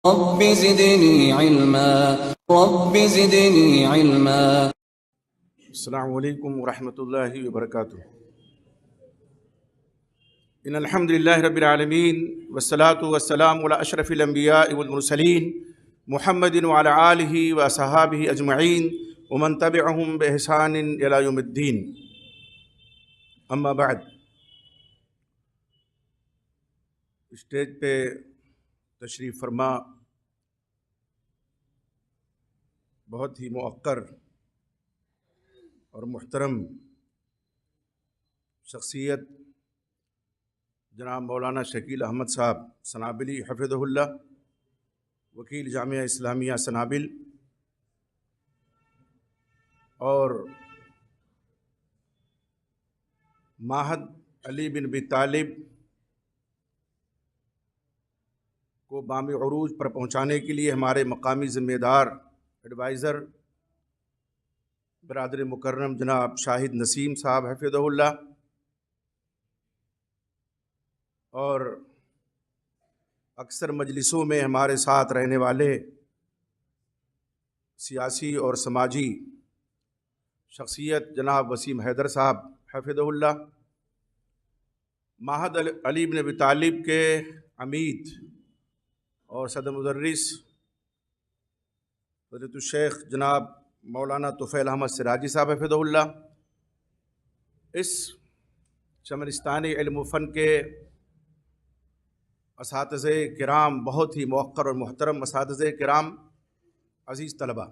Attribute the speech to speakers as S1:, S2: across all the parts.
S1: رب زدني علما رب زدني علما.
S2: السلام علیکم ورحمۃ اللہ وبرکاتہ. ان الحمد للہ رب العالمین والصلاة والسلام علی اشرف الانبیاء والمرسلین محمد وعلی آلہ واصحابہ اجمعین ومن تبعہم بإحسان الی یوم الدین. اما بعد، اسٹیج پہ تشریف فرما بہت ہی موقر اور محترم شخصیت جناب مولانا شکیل احمد صاحب سنابلی حفظہ اللہ، وکیل جامعہ اسلامیہ سنابل، اور معہد علی بن ابی طالب کو بام عروج پر پہنچانے کے لیے ہمارے مقامی ذمہ دار ایڈوائزر برادر مکرم جناب شاہد نسیم صاحب حفظہ اللہ، اور اکثر مجلسوں میں ہمارے ساتھ رہنے والے سیاسی اور سماجی شخصیت جناب وسیم حیدر صاحب حفظہ اللہ، معہد علی بن ابی طالب کے عمید اور صدر مدرس حضرت الشیخ جناب مولانا طفیل احمد سراجی صاحب حفظہ اللہ، اس شمرستانی علم و فن کے اساتذہ کرام، بہت ہی موقر اور محترم اساتذہ کرام، عزیز طلبہ.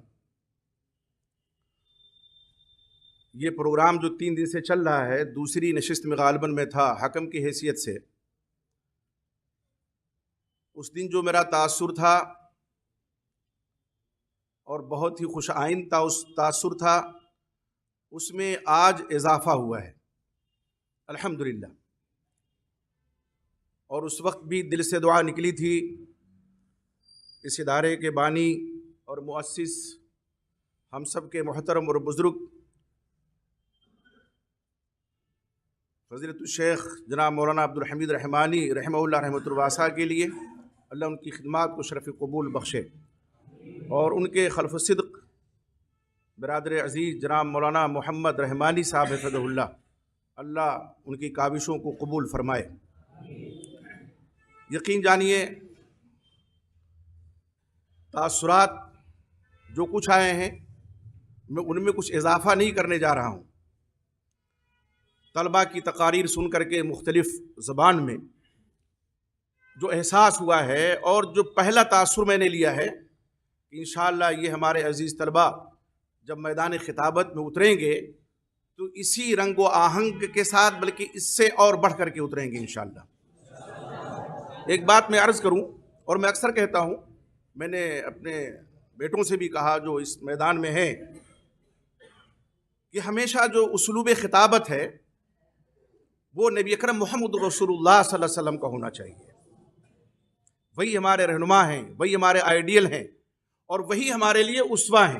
S2: یہ پروگرام جو 3 دن سے چل رہا ہے، دوسری نشست میں غالباً میں تھا حکم کی حیثیت سے. اس دن جو میرا تاثر تھا اور بہت ہی خوش آئند تاثر تھا، اس میں آج اضافہ ہوا ہے الحمدللہ. اور اس وقت بھی دل سے دعا نکلی تھی اس ادارے کے بانی اور مؤسس ہم سب کے محترم اور بزرگ فضیلت الشیخ جناب مولانا عبدالحمید رحمانی رحمہ اللہ رحمۃ الواسعہ کے لیے. اللہ ان کی خدمات کو شرف قبول بخشے، اور ان کے خلف صدق برادر عزیز جناب مولانا محمد رحمانی صاحب حفظہ اللہ، اللہ ان کی کاوشوں کو قبول فرمائے. یقین جانیے تاثرات جو کچھ آئے ہیں، میں ان میں کچھ اضافہ نہیں کرنے جا رہا ہوں. طلبہ کی تقاریر سن کر کے مختلف زبان میں جو احساس ہوا ہے، اور جو پہلا تاثر میں نے لیا ہے، انشاءاللہ یہ ہمارے عزیز طلبہ جب میدان خطابت میں اتریں گے تو اسی رنگ و آہنگ کے ساتھ، بلکہ اس سے اور بڑھ کر کے اتریں گے انشاءاللہ. ایک بات میں عرض کروں، اور میں اکثر کہتا ہوں، میں نے اپنے بیٹوں سے بھی کہا جو اس میدان میں ہیں، کہ ہمیشہ جو اسلوب خطابت ہے وہ نبی اکرم محمد رسول اللہ صلی اللہ علیہ وسلم کا ہونا چاہیے. وہی ہمارے رہنما ہیں، وہی ہمارے آئیڈیل ہیں، اور وہی ہمارے لیے اسوہ ہیں.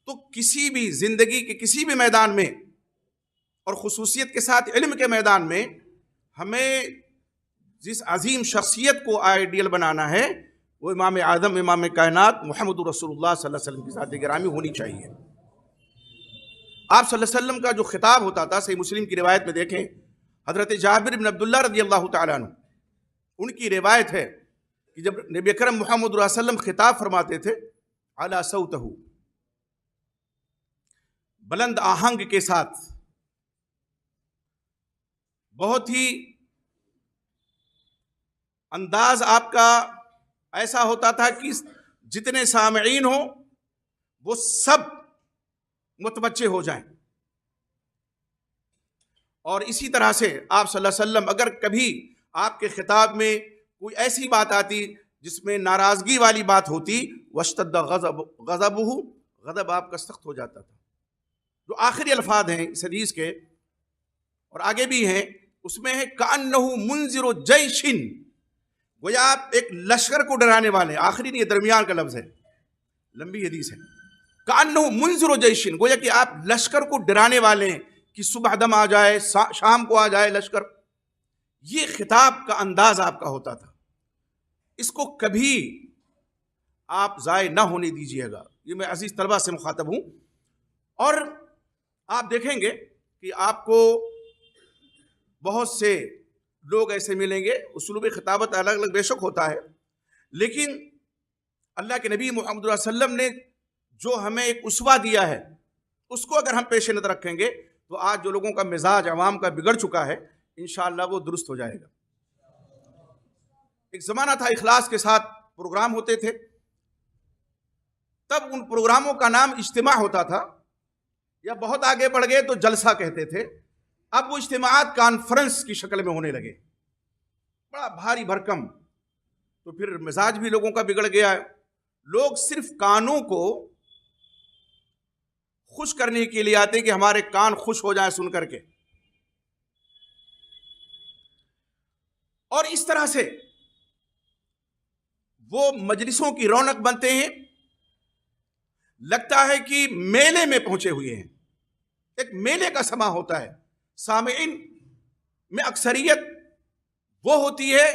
S2: تو کسی بھی زندگی کے کسی بھی میدان میں، اور خصوصیت کے ساتھ علم کے میدان میں، ہمیں جس عظیم شخصیت کو آئیڈیل بنانا ہے وہ امام اعظم امام کائنات محمد رسول اللہ صلی اللہ علیہ وسلم کی ذات گرامی ہونی چاہیے. آپ صلی اللہ علیہ وسلم کا جو خطاب ہوتا تھا، صحیح مسلم کی روایت میں دیکھیں، حضرت جابر بن عبداللہ رضی اللہ تعالیٰ عنہ، ان کی روایت ہے کہ جب نبی اکرم محمد صلی اللہ علیہ وسلم خطاب فرماتے تھے، علی صوتہ، بلند آہنگ کے ساتھ، بہت ہی انداز آپ کا ایسا ہوتا تھا کہ جتنے سامعین ہوں وہ سب متوجہ ہو جائیں. اور اسی طرح سے آپ صلی اللہ علیہ وسلم اگر کبھی آپ کے خطاب میں کوئی ایسی بات آتی جس میں ناراضگی والی بات ہوتی، واشتد غضبہ، غضب آپ کا سخت ہو جاتا تھا. جو آخری الفاظ ہیں اس حدیث کے، اور آگے بھی ہیں، اس میں ہے کأنہ منذر جیش، گویا آپ ایک لشکر کو ڈرانے والے. آخری نہیں، یہ درمیان کا لفظ ہے، لمبی حدیث ہے. کأنہ منذر جیش، گویا کہ آپ لشکر کو ڈرانے والے ہیں کہ صبح دم آ جائے، شام کو آ جائے لشکر. یہ خطاب کا انداز آپ کا ہوتا تھا. اس کو کبھی آپ ضائع نہ ہونے دیجیے گا. یہ میں عزیز طلبہ سے مخاطب ہوں. اور آپ دیکھیں گے کہ آپ کو بہت سے لوگ ایسے ملیں گے, اسلوب خطابت الگ الگ بے شک ہوتا ہے, لیکن اللہ کے نبی محمد صلی اللہ علیہ وسلم نے جو ہمیں ایک اسوہ دیا ہے اس کو اگر ہم پیش نظر رکھیں گے تو آج جو لوگوں کا مزاج عوام کا بگڑ چکا ہے انشاءاللہ وہ درست ہو جائے گا. ایک زمانہ تھا اخلاص کے ساتھ پروگرام ہوتے تھے, تب ان پروگراموں کا نام اجتماع ہوتا تھا, یا بہت آگے بڑھ گئے تو جلسہ کہتے تھے. اب وہ اجتماعات کانفرنس کی شکل میں ہونے لگے, بڑا بھاری بھرکم. تو پھر مزاج بھی لوگوں کا بگڑ گیا ہے. لوگ صرف کانوں کو خوش کرنے کے لیے آتے کہ ہمارے کان خوش ہو جائیں سن کر کے, اور اس طرح سے وہ مجلسوں کی رونق بنتے ہیں. لگتا ہے کہ میلے میں پہنچے ہوئے ہیں, ایک میلے کا سما ہوتا ہے. سامعین میں اکثریت وہ ہوتی ہے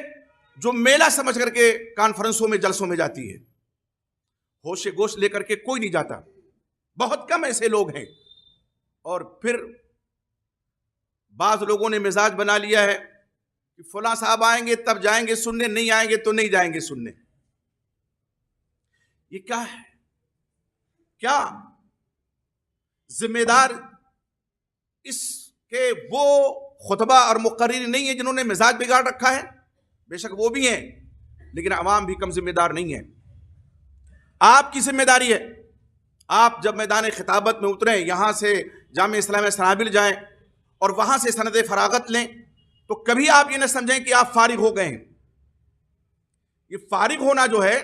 S2: جو میلہ سمجھ کر کے کانفرنسوں میں جلسوں میں جاتی ہے, ہوش گوش لے کر کے کوئی نہیں جاتا. بہت کم ایسے لوگ ہیں. اور پھر بعض لوگوں نے مزاج بنا لیا ہے کہ فلاں صاحب آئیں گے تب جائیں گے سننے, نہیں آئیں گے تو نہیں جائیں گے سننے. یہ کیا ہے؟ کیا ذمہ دار اس کے وہ خطبہ اور مقرر نہیں ہیں جنہوں نے مزاج بگاڑ رکھا ہے؟ بے شک وہ بھی ہیں, لیکن عوام بھی کم ذمہ دار نہیں ہے. آپ کی ذمہ داری ہے, آپ جب میدان خطابت میں اتریں, یہاں سے جامعہ اسلامیہ سنابل جائیں اور وہاں سے سند فراغت لیں, تو کبھی آپ یہ نہ سمجھیں کہ آپ فارغ ہو گئے ہیں. یہ فارغ ہونا جو ہے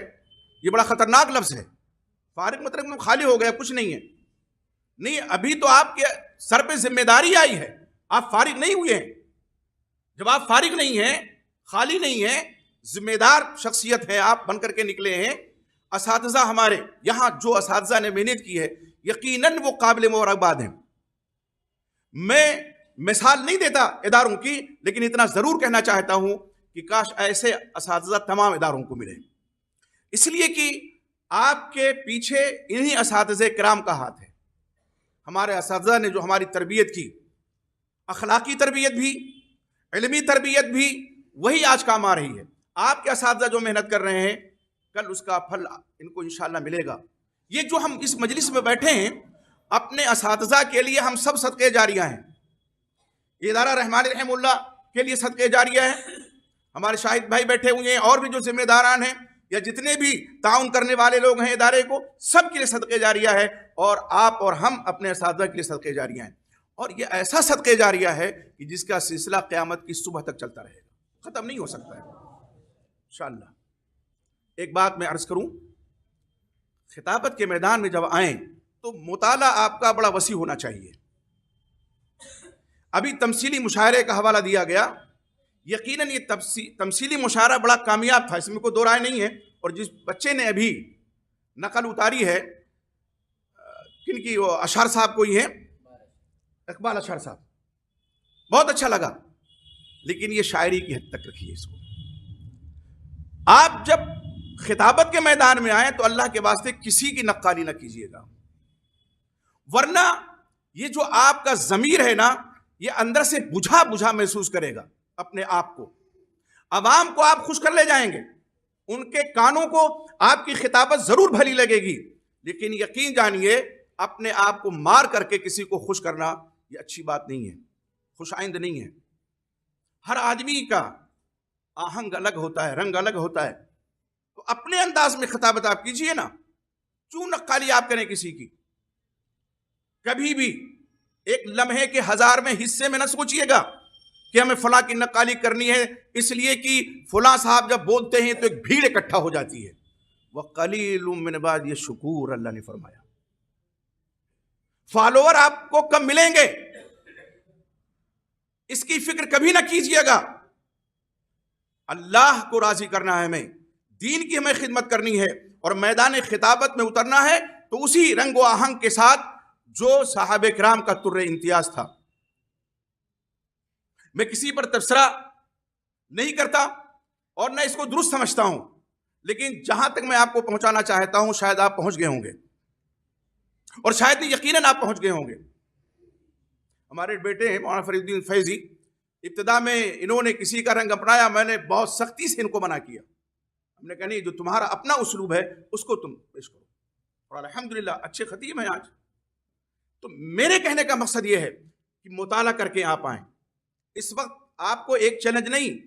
S2: یہ بڑا خطرناک لفظ ہے. فارغ مطلب خالی ہو گیا, کچھ نہیں ہے. نہیں, ابھی تو آپ کے سر پہ ذمہ داری آئی ہے, آپ فارغ نہیں ہوئے ہیں. جب آپ فارغ نہیں ہیں, خالی نہیں ہیں, ذمہ دار شخصیت ہے, آپ بن کر کے نکلے ہیں. اساتذہ ہمارے یہاں جو اساتذہ نے محنت کی ہے یقیناً وہ قابل مبارکباد ہیں. میں مثال نہیں دیتا اداروں کی, لیکن اتنا ضرور کہنا چاہتا ہوں کہ کاش ایسے اساتذہ تمام اداروں کو ملے, اس لیے کہ آپ کے پیچھے انہی اساتذہ کرام کا ہاتھ ہے. ہمارے اساتذہ نے جو ہماری تربیت کی, اخلاقی تربیت بھی, علمی تربیت بھی, وہی آج کام آ رہی ہے. آپ کے اساتذہ جو محنت کر رہے ہیں کل اس کا پھل ان کو انشاءاللہ ملے گا. یہ جو ہم اس مجلس میں بیٹھے ہیں اپنے اساتذہ کے لیے ہم سب صدقے جاریہ ہیں. یہ ادارہ رحمان رحم اللہ کے لیے صدقے جاریہ ہیں. ہمارے شاہد بھائی بیٹھے ہوئے ہیں اور بھی جو ذمہ داران ہیں یا جتنے بھی تعاون کرنے والے لوگ ہیں ادارے کو, سب کے لیے صدقے جاریہ ہے. اور آپ اور ہم اپنے اساتذہ کے لیے صدقے جاریہ ہیں. اور یہ ایسا صدقے جاریہ ہے کہ جس کا سلسلہ قیامت کی صبح تک چلتا رہے گا, ختم نہیں ہو سکتا ہے انشاءاللہ. ایک بات میں عرض کروں, خطابت کے میدان میں جب آئیں تو مطالعہ آپ کا بڑا وسیع ہونا چاہیے. ابھی تمثیلی مشاعرے کا حوالہ دیا گیا. یقیناً یہ تمثیلی مشاعرہ بڑا کامیاب تھا, اس میں کوئی دو رائے نہیں ہے. اور جس بچے نے ابھی نقل اتاری ہے, کن کی, وہ اشعر صاحب کوئی ہیں, اقبال اشعر صاحب, بہت اچھا لگا, لیکن یہ شاعری کی حد تک رکھیے اس کو. آپ جب خطابت کے میدان میں آئیں تو اللہ کے واسطے کسی کی نقالی نہ کیجیے گا, ورنہ یہ جو آپ کا ضمیر ہے نا یہ اندر سے بجھا بجھا محسوس کرے گا اپنے آپ کو. عوام کو آپ خوش کر لے جائیں گے, ان کے کانوں کو آپ کی خطابت ضرور بھلی لگے گی, لیکن یقین جانیے اپنے آپ کو مار کر کے کسی کو خوش کرنا یہ اچھی بات نہیں ہے, خوش آئند نہیں ہے. ہر آدمی کا آہنگ الگ ہوتا ہے, رنگ الگ ہوتا ہے, تو اپنے انداز میں خطابت آپ کیجئے نا. کیوں نقالی آپ کریں کسی کی؟ کبھی بھی ایک لمحے کے ہزار میں حصے میں نہ سوچئے گا کہ ہمیں فلاں کی نقالی کرنی ہے, اس لیے کہ فلاں صاحب جب بولتے ہیں تو ایک بھیڑ اکٹھا ہو جاتی ہے. وَقَلِيلٌ مِّنْ عِبَادِيَ الشَّكُورُ, اللہ نے فرمایا. فالوور آپ کو کم ملیں گے, اس کی فکر کبھی نہ کیجئے گا. اللہ کو راضی کرنا ہے ہمیں, دین کی ہمیں خدمت کرنی ہے, اور میدان خطابت میں اترنا ہے تو اسی رنگ و آہنگ کے ساتھ جو صحابہ کرام کا تر امتیاز تھا. میں کسی پر تبصرہ نہیں کرتا اور نہ اس کو درست سمجھتا ہوں, لیکن جہاں تک میں آپ کو پہنچانا چاہتا ہوں شاید آپ پہنچ گئے ہوں گے، اور شاید نہیں یقیناً آپ پہنچ گئے ہوں گے۔ ہمارے بیٹے ہیں مولانا فرید الدین فیضی، ابتدا میں انہوں نے کسی کا رنگ اپنایا، میں نے بہت سختی سے ان کو منع کیا، ہم نے کہا نہیں، جو تمہارا اپنا اسلوب ہے اس کو تم پیش کرو، اور الحمدللہ اچھے خطیب ہیں آج۔ تو میرے کہنے کا مقصد یہ ہے کہ مطالعہ کر کے آپ آئیں۔ اس وقت آپ کو ایک چیلنج نہیں،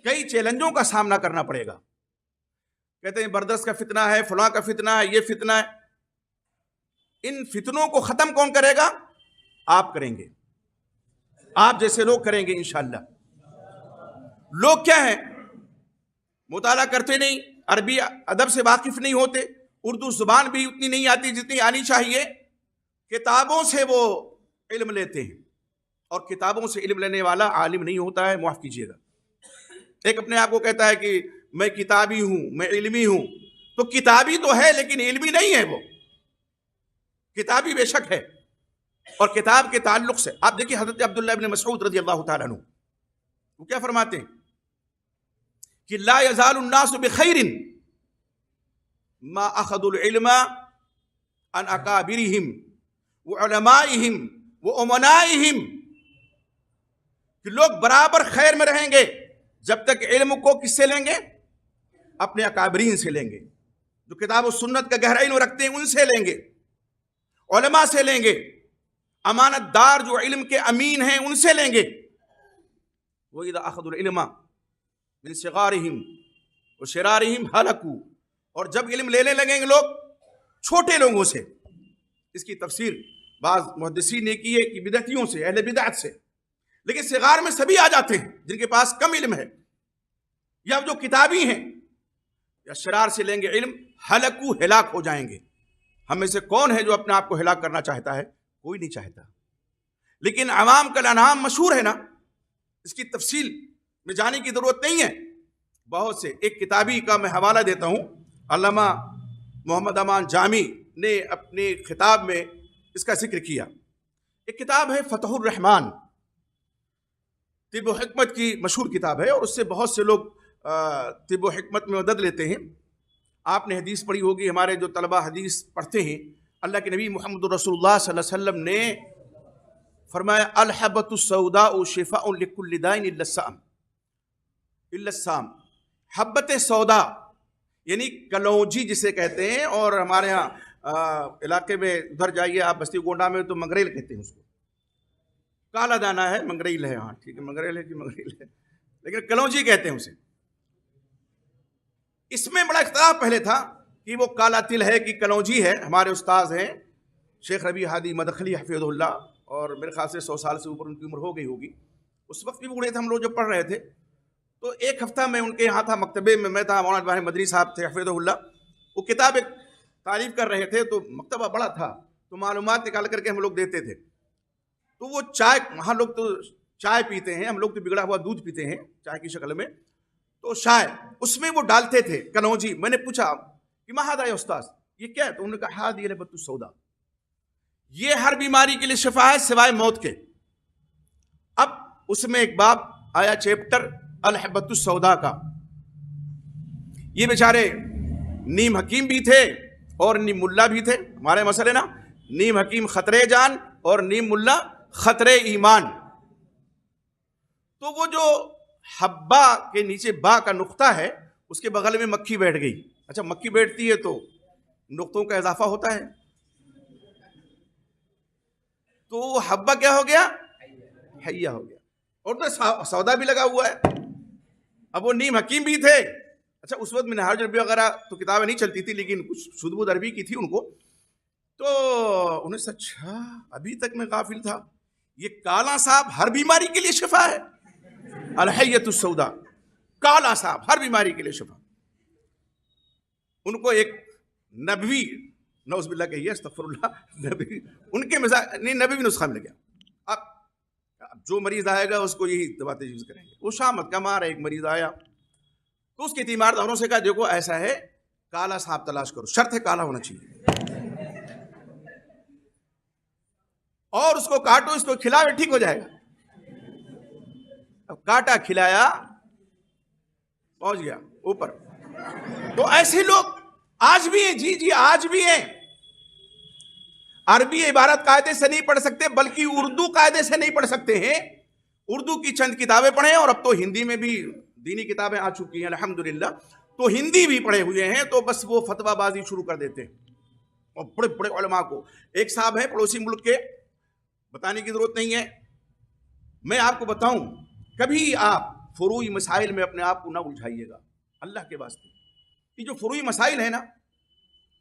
S2: کئی چیلنجوں کا سامنا کرنا پڑے گا۔ کہتے ہیں بردست کا فتنہ ہے، فلاں کا فتنہ ہے، یہ فتنہ ہے۔ ان فتنوں کو ختم کون کرے گا؟ آپ کریں گے، آپ جیسے لوگ کریں گے انشاءاللہ۔ لوگ کیا ہیں؟ مطالعہ کرتے نہیں، عربی ادب سے واقف نہیں ہوتے، اردو زبان بھی اتنی نہیں آتی جتنی آنی چاہیے، کتابوں سے وہ علم لیتے ہیں، اور کتابوں سے علم لینے والا عالم نہیں ہوتا ہے، معاف کیجیے گا۔ ایک اپنے آپ کو کہتا ہے کہ میں کتابی ہوں، میں علمی ہوں، تو کتابی تو ہے لیکن علمی نہیں ہے۔ وہ کتابی بے شک ہے، اور کتاب کے تعلق سے آپ دیکھیں حضرت عبداللہ ابن مسعود رضی اللہ تعالیٰ عنہ وہ کیا فرماتے ہیں کہ لا یزال الناس بخیر ما اخذوا العلم عن اکابرہم وعلمائہم وامنائہم، کہ لوگ برابر خیر میں رہیں گے جب تک علم کو کس سے لیں گے؟ اپنے اکابرین سے لیں گے، جو کتاب و سنت کا گہرا علم رکھتے ہیں ان سے لیں گے، علماء سے لیں گے، امانت دار جو علم کے امین ہیں ان سے لیں گے۔ وَإِذَا أَخَذُوا الْعِلْمَ مِنْ صِغَارِهِمْ وَشِرَارِهِمْ هَلَكُوا، اور جب علم لینے لگیں گے لوگ چھوٹے لوگوں سے، اس کی تفسیر بعض محدثین نے کی ہے کہ بدعتیوں سے، اہل بدعت سے، لیکن صغار میں سبھی آ جاتے ہیں جن کے پاس کم علم ہے، یا جو کتابی ہیں، یا شرار سے لیں گے علم، ہلکو ہلاک ہو جائیں گے۔ ہم میں سے کون ہے جو اپنے آپ کو ہلاک کرنا چاہتا ہے؟ کوئی نہیں چاہتا، لیکن عوام کا انعام مشہور ہے نا، اس کی تفصیل میں جانے کی ضرورت نہیں ہے۔ بہت سے، ایک کتابی کا میں حوالہ دیتا ہوں، علامہ محمد امان جامی نے اپنے خطاب میں اس کا ذکر کیا۔ ایک کتاب ہے فتح الرحمان، طب و حکمت کی مشہور کتاب ہے، اور اس سے بہت سے لوگ طب و حکمت میں مدد لیتے ہیں۔ آپ نے حدیث پڑھی ہوگی، ہمارے جو طلبہ حدیث پڑھتے ہیں، اللہ کے نبی محمد رسول اللہ صلی اللہ علیہ وسلم نے فرمایا الحبۃ السوداء شفاء لکل داء الا السام۔ حبت سودا یعنی کلونجی جسے کہتے ہیں، اور ہمارے ہاں علاقے میں ادھر جائیے آپ بستی گونڈا میں تو منگریل کہتے ہیں اس کو، کالا دانا ہے، منگریل ہے، ہاں ٹھیک ہے، منگریل ہے کہ منگریل ہے، لیکن کلونجی کہتے ہیں اسے۔ اس میں بڑا اختلاف پہلے تھا کہ وہ کالا تل ہے کہ کلونجی ہے۔ ہمارے استاذ ہیں شیخ ربیع ہادی مدخلی حفظہ اللہ، اور میرے خیال سے 100 سال سے اوپر ان کی عمر ہو گئی ہوگی، اس وقت بھی بوڑھے تھے ہم لوگ جب پڑھ رہے تھے، تو ایک ہفتہ میں ان کے یہاں تھا، مکتبے میں تھا، مولانا ابراہیم مدنی صاحب تھے حفظہ اللہ، وہ کتاب ایک تعریف کر رہے تھے، تو مکتبہ بڑا تھا، تو معلومات نکال کر کے ہم لوگ دیتے تھے۔ تو وہ چائے، وہاں لوگ تو چائے پیتے ہیں، ہم لوگ تو بگڑا ہوا دودھ پیتے ہیں چائے کی شکل میں، تو شائے اس میں وہ ڈالتے تھے کلونجی۔ میں نے پوچھا کہ ما ھذا یا استاذ، یہ کیا ہے؟ تو انہوں نے کہا ھذی الحبۃ السوداء، یہ ہر بیماری کے لیے شفا ہے سوائے موت کے۔ اب اس میں ایک باب آیا، چیپٹر الحبۃ السوداء کا۔ یہ بیچارے نیم حکیم بھی تھے اور نیم ملا بھی تھے، ہمارے مسئلے نا، نیم حکیم خطرے جان اور نیم ملا خطرے ایمان۔ تو وہ جو حبا کے نیچے با کا نقطہ ہے، اس کے بغل میں مکھی بیٹھ گئی۔ اچھا مکھی بیٹھتی ہے تو نقطوں کا اضافہ ہوتا ہے، تو وہ حبا کیا ہو گیا؟ حیا ہو گیا، اور تو سودا بھی لگا ہوا ہے۔ اب وہ نیم حکیم بھی تھے۔ اچھا اس وقت منہاج عربی وغیرہ تو کتابیں نہیں چلتی تھی، لیکن کچھ شد بود عربی کی تھی ان کو، تو انہیں سے اچھا ابھی تک میں غافل تھا، یہ کالا صاحب ہر بیماری کے لیے شفا ہے، الحیۃ السوداء، کالا صاحب ہر بیماری کے لیے شفا۔ ان کو ایک نبوی، نعوذ باللہ کہیے، استغفر اللہ، نبی ان کے مزاج نہیں، نبوی نسخہ مل گیا۔ اب جو مریض آئے گا اس کو یہی دوا تجویز کریں گے۔ وہ شامت کا مار ایک مریض آیا تو اس کے تیمارداروں سے کہا دیکھو ایسا ہے، کالا صاحب تلاش کرو، شرط ہے کالا ہونا چاہیے، اور اس کو کاٹو، اس کو کھلاؤ، ٹھیک ہو جائے گا۔ اب کاٹا، کھلایا، پہنچ گیا اوپر، تو ایسے لوگ آج بھی ہیں، جی جی آج بھی ہیں. عربی عبارت قاعدے سے نہیں پڑھ سکتے بلکہ اردو قاعدے سے نہیں پڑھ سکتے ہیں. اردو کی چند کتابیں پڑھیں، اور اب تو ہندی میں بھی دینی کتابیں آ چکی ہیں الحمدللہ، تو ہندی بھی پڑھے ہوئے ہیں، تو بس وہ فتویٰ بازی شروع کر دیتے ہیں. اور بڑے بڑے علماء کو، ایک صاحب ہیں پڑوسی ملک کے، بتانے کی ضرورت نہیں ہے، میں آپ کو بتاؤں، کبھی آپ فروعی مسائل میں اپنے آپ کو نہ الجھائیے گا اللہ کے واسطے. یہ جو فروعی مسائل ہیں نا،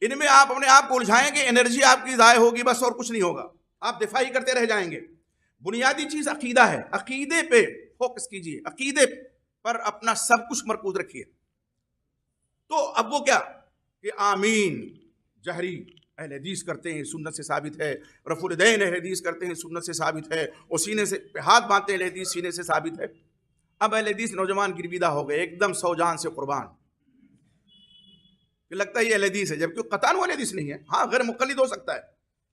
S2: ان میں آپ اپنے آپ کو الجھائیں گے، انرجی آپ کی ضائع ہوگی بس، اور کچھ نہیں ہوگا، آپ دفاعی کرتے رہ جائیں گے. بنیادی چیز عقیدہ ہے، عقیدے پہ فوکس کیجئے، عقیدے پر اپنا سب کچھ مرکوز رکھیے. تو اب وہ کیا کہ آمین جہری اہل حدیث کرتے ہیں، سنت سے ثابت ہے. رفع الیدین اہل حدیث کرتے ہیں، سنت سے ثابت ہے. اور سینے سے ہاتھ باندھتے ہیں اہل حدیث، سینے سے ثابت ہے. اب اہل حدیث نوجوان گرویدہ ہو گئے ایک دم 100 جان سے قربان، کہ لگتا ہے یہ اہل حدیث ہے، جبکہ قطعاً وہ اہل حدیث نہیں ہے. ہاں غیر مقلد ہو سکتا ہے.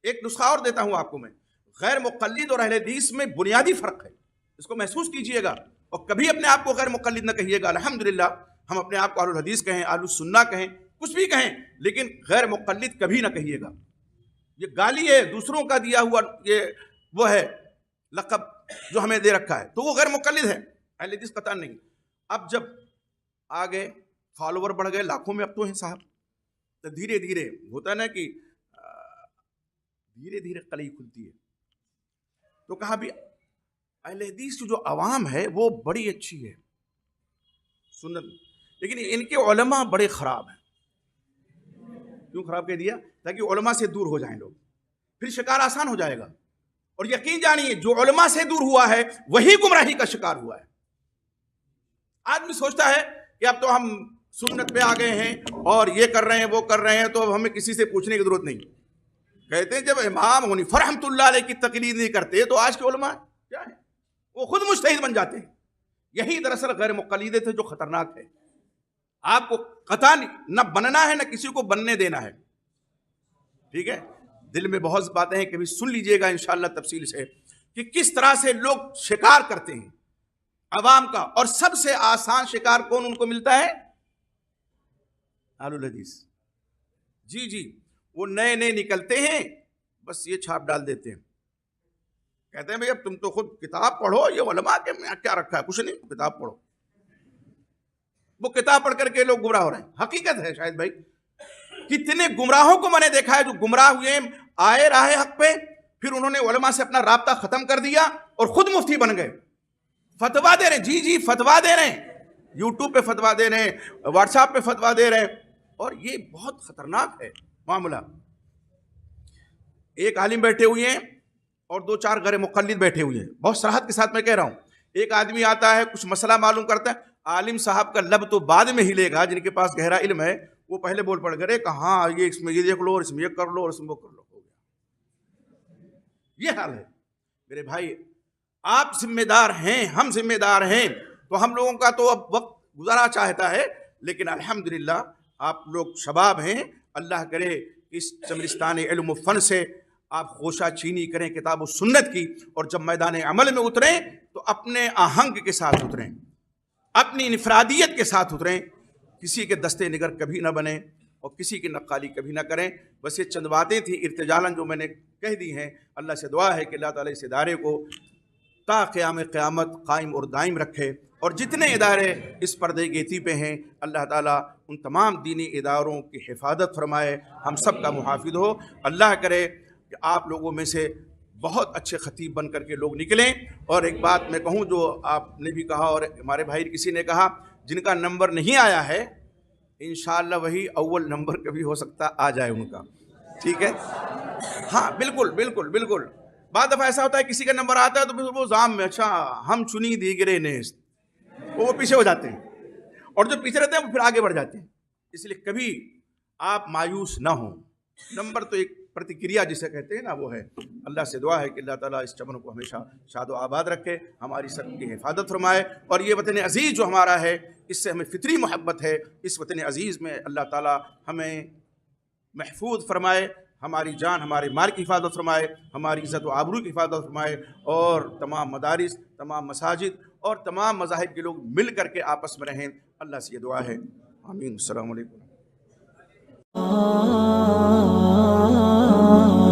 S2: ایک نسخہ اور دیتا ہوں آپ کو میں، غیر مقلد اور اہل حدیث میں بنیادی فرق ہے، اس کو محسوس کیجئے گا. اور کبھی اپنے آپ کو غیر مقلد نہ کہیے گا. الحمدللہ ہم اپنے آپ کو اہل الحدیث کہیں، اہل السنہ کہیں، کچھ بھی کہیں، لیکن غیر مقلد کبھی نہ کہیے گا. یہ گالی ہے دوسروں کا دیا ہوا، یہ وہ ہے لقب جو ہمیں دے رکھا ہے، تو وہ غیر مقلد ہے، اہل حدیث قطعاً نہیں. اب جب آگے فالوور بڑھ گئے، لاکھوں میں اب تو ہیں صاحب، تو دھیرے دھیرے ہوتا ہے نا کہ دھیرے دھیرے قلعی کھلتی ہے. تو کہا بھی اہل حدیث کی جو عوام ہے وہ بڑی اچھی ہے سنت، لیکن ان کے علماء بڑے خراب ہیں. کیوں خراب کہہ دیا؟ تاکہ علماء سے دور ہو جائیں لوگ، پھر شکار آسان ہو جائے گا. اور یقین جانیے جو علماء سے دور ہوا ہے وہی گمراہی کا شکار ہوا ہے. آدمی سوچتا ہے کہ اب تو ہم سنت پہ آ گئے ہیں اور یہ کر رہے ہیں وہ کر رہے ہیں، تو اب ہمیں کسی سے پوچھنے کی ضرورت نہیں. کہتے ہیں جب امام حنیفہ رحمۃ اللہ علیہ کی تقلید نہیں کرتے تو آج کے علماء کیا ہیں؟ وہ خود مجتہد بن جاتے ہیں. یہی دراصل غیر مقلد تھے جو خطرناک ہے. آپ کو قطعاً نہ بننا ہے نہ کسی کو بننے دینا ہے. ٹھیک ہے، دل میں بہت باتیں ہیں، کبھی سن لیجئے گا انشاءاللہ تفصیل سے کہ کس طرح سے لوگ شکار کرتے ہیں عوام کا. اور سب سے آسان شکار کون ان کو ملتا ہے؟ اہل الحدیث. جی جی وہ نئے نئے نکلتے ہیں، بس یہ چھاپ ڈال دیتے ہیں، کہتے ہیں بھئی اب تم تو خود کتاب پڑھو، یہ علماء کے میں کیا رکھا ہے، کچھ نہیں، کتاب پڑھو. وہ کتاب پڑھ کر کے لوگ گمراہ ہو رہے ہیں. حقیقت ہے شاید بھائی، کتنے گمراہوں کو میں نے دیکھا ہے جو گمراہ ہوئے، آئے راہ حق پہ، پھر انہوں نے علماء سے اپنا رابطہ ختم کر دیا اور خود مفتی بن گئے، فتویٰ دے رہے ہیں. جی جی فتویٰ دے رہے ہیں، یوٹیوب پہ فتویٰ دے رہے ہیں، واٹس ایپ پہ فتویٰ دے رہے ہیں. اور یہ بہت خطرناک ہے معاملہ. ایک عالم بیٹھے ہوئے ہیں اور 2-4 غیر مقلد بیٹھے ہوئے ہیں. بہت صراحت کے ساتھ میں کہہ رہا ہوں، ایک آدمی آتا ہے کچھ مسئلہ معلوم کرتا ہے، عالم صاحب کا لب تو بعد میں ہلے گا، جن کے پاس گہرا علم ہے وہ پہلے بول پڑ گئے کہ ہاں یہ اس میں یہ دیکھ لو، اور اس میں یہ کر لو، اور اس میں وہ کر لو. ہو گیا. یہ حال ہے میرے بھائی. آپ ذمہ دار ہیں، ہم ذمہ دار ہیں، تو ہم لوگوں کا تو اب وقت گزارا چاہتا ہے، لیکن الحمدللہ آپ لوگ شباب ہیں. اللہ کرے اس چمرستان علم و فن سے آپ خوشہ چینی کریں کتاب و سنت کی، اور جب میدان عمل میں اتریں تو اپنے آہنگ کے ساتھ اتریں، اپنی انفرادیت کے ساتھ اتریں. کسی کے دستے نگر کبھی نہ بنیں اور کسی کی نقالی کبھی نہ کریں. بس یہ چند باتیں تھیں ارتجالاً جو میں نے کہہ دی ہیں. اللہ سے دعا ہے کہ اللہ تعالیٰ اس ادارے کو تا قیامت قائم اور دائم رکھے، اور جتنے ادارے اس پردے گیتی پہ ہیں اللہ تعالیٰ ان تمام دینی اداروں کی حفاظت فرمائے، ہم سب کا محافظ ہو. اللہ کرے کہ آپ لوگوں میں سے بہت اچھے خطیب بن کر کے لوگ نکلیں. اور ایک بات میں کہوں جو آپ نے بھی کہا اور ہمارے بھائی کسی نے کہا، جن کا نمبر نہیں آیا ہے انشاءاللہ وہی اول نمبر کبھی ہو سکتا آ جائے ان کا. ٹھیک ہے، ہاں بالکل بالکل بالکل. بعض دفعہ ایسا ہوتا ہے کسی کا نمبر آتا ہے تو پھر وہ زام میں اچھا ہم چنی دیگرے نیست، وہ پیچھے ہو جاتے ہیں، اور جو پیچھے رہتے ہیں وہ پھر آگے بڑھ جاتے ہیں. اس لیے کبھی آپ مایوس نہ ہوں. نمبر تو ایک پرتکریا جسے کہتے ہیں نا وہ ہے. اللہ سے دعا ہے کہ اللہ تعالیٰ اس چمن کو ہمیشہ شاد و آباد رکھے، ہماری سب کی حفاظت فرمائے. اور یہ وطن عزیز جو ہمارا ہے اس سے ہمیں فطری محبت ہے. اس وطن عزیز میں اللہ تعالیٰ ہمیں محفوظ فرمائے، ہماری جان ہمارے مال کی حفاظت فرمائے، ہماری عزت و آبرو کی حفاظت فرمائے، اور تمام مدارس، تمام مساجد اور تمام مذاہب کے لوگ مل کر کے آپس میں رہیں. اللہ سے یہ دعا ہے. آمین. السلام علیکم.